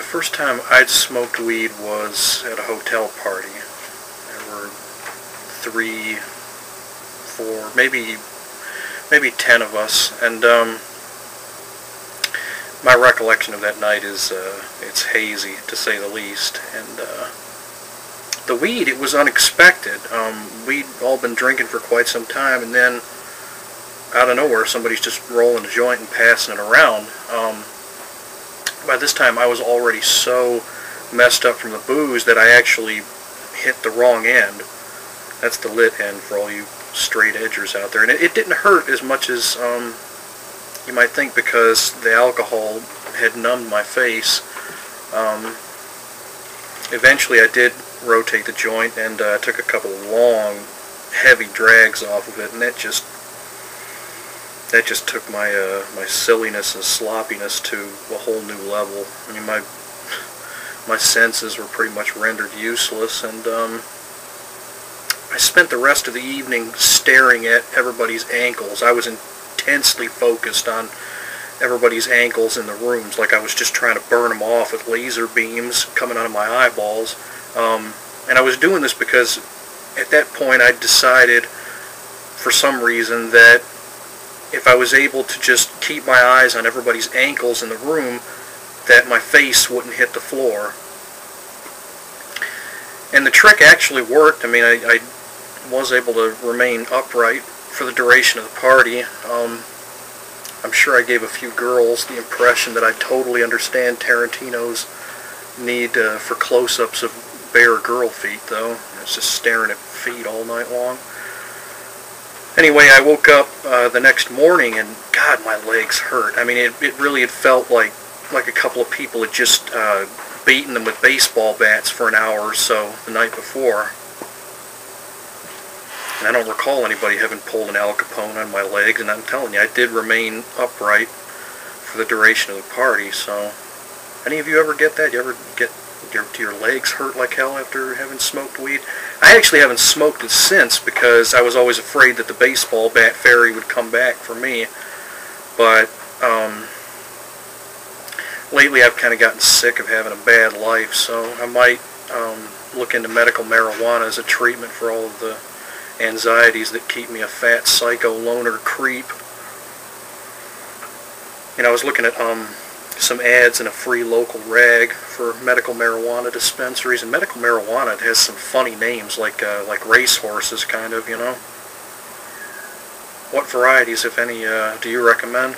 first time I'd smoked weed was at a hotel party. There were 3, 4, maybe 10 of us, and my recollection of that night is it's hazy, to say the least. And the weed, it was unexpected. We'd all been drinking for quite some time, and then out of nowhere somebody's just rolling a joint and passing it around. By this time I was already so messed up from the booze that I actually hit the wrong end. That's the lit end for all you straight edgers out there. And it didn't hurt as much as you might think, because the alcohol had numbed my face. Eventually I did rotate the joint and took a couple of long, heavy drags off of it, and that just took my my silliness and sloppiness to a whole new level. I mean, my senses were pretty much rendered useless, and I spent the rest of the evening staring at everybody's ankles. I was intensely focused on everybody's ankles in the rooms, like I was just trying to burn them off with laser beams coming out of my eyeballs. And I was doing this because at that point I decided, for some reason, that if I was able to just keep my eyes on everybody's ankles in the room, that my face wouldn't hit the floor. And the trick actually worked. I mean, I was able to remain upright for the duration of the party. I'm sure I gave a few girls the impression that I totally understand Tarantino's need for close-ups of bare girl feet, though. I was just staring at feet all night long. Anyway, I woke up the next morning, and God, my legs hurt. I mean, it really had felt like a couple of people had just beaten them with baseball bats for an hour or so the night before. And I don't recall anybody having pulled an Al Capone on my legs, and I'm telling you, I did remain upright for the duration of the party. So, any of you ever get that? You ever get your legs hurt like hell after having smoked weed? I actually haven't smoked it since, because I was always afraid that the baseball bat fairy would come back for me. But lately I've kind of gotten sick of having a bad life, so I might look into medical marijuana as a treatment for all of the anxieties that keep me a fat psycho loner creep. You know, I was looking at some ads in a free local rag for medical marijuana dispensaries, and medical marijuana, it has some funny names, like racehorses, kind of, you know. What varieties, if any, do you recommend?